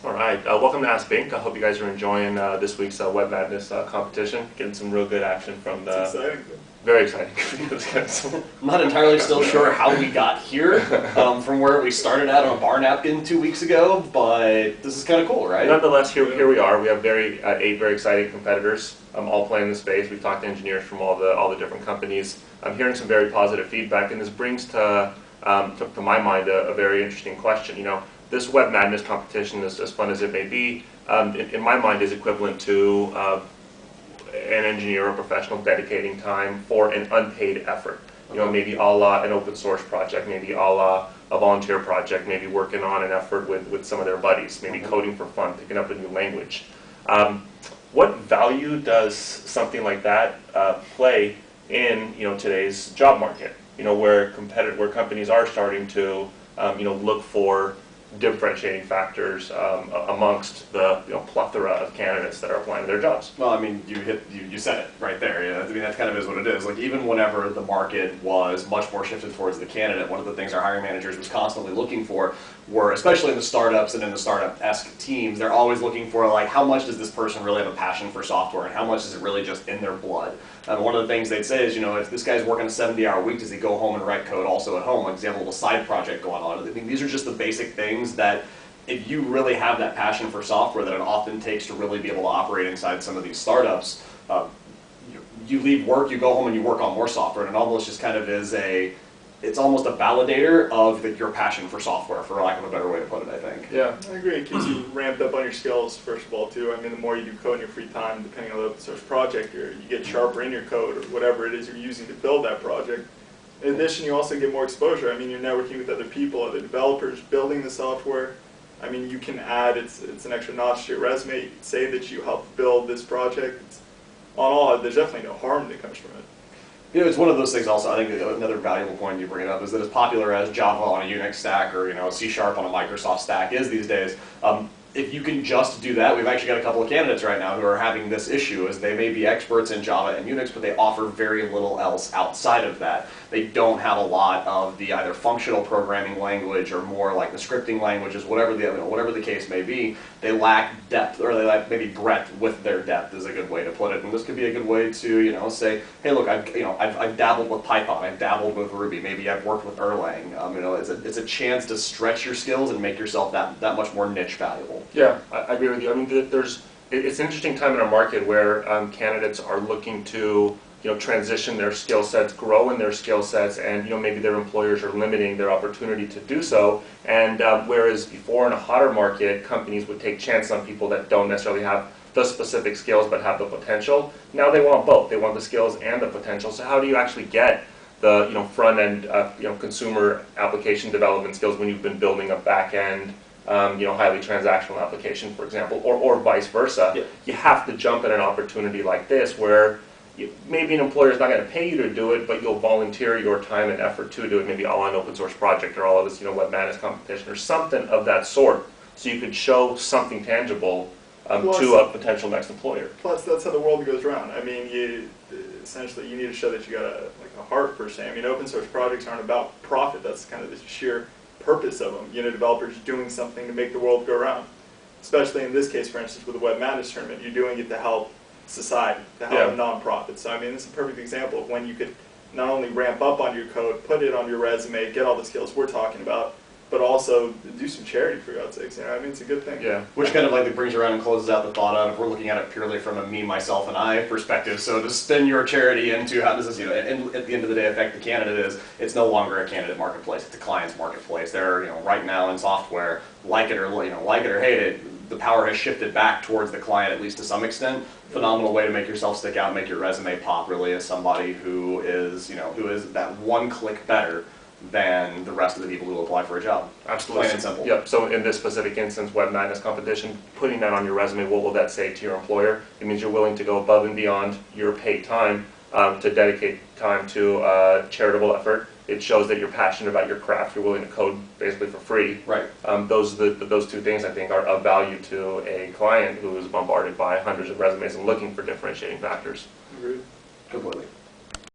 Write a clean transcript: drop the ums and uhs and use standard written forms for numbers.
All right, welcome to Ask Bink. I hope you guys are enjoying this week's Web Madness competition. Getting some real good action from the. It's exciting. Very exciting. I'm not entirely still sure how we got here from where we started out on a bar napkin 2 weeks ago, but this is kind of cool, right? Nonetheless, here we are. We have eight very exciting competitors, all playing in the space. We've talked to engineers from all the different companies. I'm hearing some very positive feedback, and this brings to my mind a very interesting question. You know, this Web Madness competition, as fun as it may be, in my mind is equivalent to an engineer or professional dedicating time for an unpaid effort. You know, maybe a la an open source project, maybe a la a volunteer project, maybe working on an effort with some of their buddies, maybe coding for fun, picking up a new language. What value does something like that play in today's job market? You know, where companies are starting to look for differentiating factors amongst the plethora of candidates that are applying to their jobs. Well, I mean, you said it right there. Yeah, I mean, that kind of is what it is. Like, even whenever the market was much more shifted towards the candidate, one of the things our hiring managers was constantly looking for were, especially in the startups and in the startup-esque teams, they're always looking for, like, how much does this person really have a passion for software, and how much is it really just in their blood? One of the things they'd say is, you know, if this guy's working a 70-hour week, does he go home and write code also at home? Like, does he have a little side project going on? I mean, these are just the basic things that, if you really have that passion for software that it often takes to really be able to operate inside some of these startups, you leave work, you go home, and you work on more software, and it almost just kind of is it's almost a validator of your passion for software, for lack of a better way to put it, I think. Yeah, I agree. It keeps you ramped up on your skills, first of all, too. I mean, the more you do code in your free time, depending on the open source project, you get sharper in your code, or whatever it is you're using to build that project. In addition, you also get more exposure. I mean, you're networking with other people, other developers, building the software. I mean, you can add, it's an extra notch to your resume. You can say that you helped build this project. On all, there's definitely no harm that comes from it. You know, it's one of those things also, I think another valuable point you bring up is that as popular as Java on a Unix stack or, C# on a Microsoft stack is these days, if you can just do that, we've actually got a couple of candidates right now who are having this issue, is they may be experts in Java and Unix, but they offer very little else outside of that. They don't have a lot of the either functional programming language or more like the scripting languages, whatever the case may be. They lack depth, or they lack maybe breadth with their depth is a good way to put it. And this could be a good way to say, hey, look, I've dabbled with Python, I've dabbled with Ruby, maybe I've worked with Erlang. It's a chance to stretch your skills and make yourself that much more niche valuable. Yeah, I agree with you. I mean, it's an interesting time in our market where candidates are looking to transition their skill sets, grow in their skill sets, and maybe their employers are limiting their opportunity to do so. And whereas before in a hotter market, companies would take chance on people that don't necessarily have the specific skills but have the potential. Now they want both. They want the skills and the potential. So how do you actually get the front end consumer application development skills when you've been building a back end highly transactional application, for example, or vice versa? Yeah. You have to jump at an opportunity like this where maybe an employer is not going to pay you to do it, but you'll volunteer your time and effort to do it, maybe all on open source project or all of this Web Madness competition or something of that sort, so you could show something tangible to a potential next employer. Plus, that's how the world goes around. I mean, essentially you need to show that you got a heart, per se. I mean, open source projects aren't about profit. That's kind of the sheer purpose of them. Developers doing something to make the world go around. Especially in this case, for instance, with the Web Madness tournament, you're doing it to help society, to help nonprofits. So I mean, it's a perfect example of when you could not only ramp up on your code, put it on your resume, get all the skills we're talking about, but also do some charity, for God's sakes. I mean, it's a good thing. Yeah. Which kind of like brings around and closes out the thought of, if we're looking at it purely from a me, myself, and I perspective. So to spin your charity into how does this, and at the end of the day affect the candidate it's no longer a candidate marketplace, it's a client's marketplace. There, right now in software, like it or hate it, the power has shifted back towards the client, at least to some extent. Phenomenal way to make yourself stick out, make your resume pop, really, as somebody who is that one click better than the rest of the people who apply for a job. Absolutely. Plain and simple. Yep. So in this specific instance, Web Madness competition, putting that on your resume, what will that say to your employer? It means you're willing to go above and beyond your paid time to dedicate time to charitable effort. It shows that you're passionate about your craft. You're willing to code basically for free. Right. Those two things, I think, are of value to a client who is bombarded by hundreds of resumes and looking for differentiating factors. Agreed. Completely.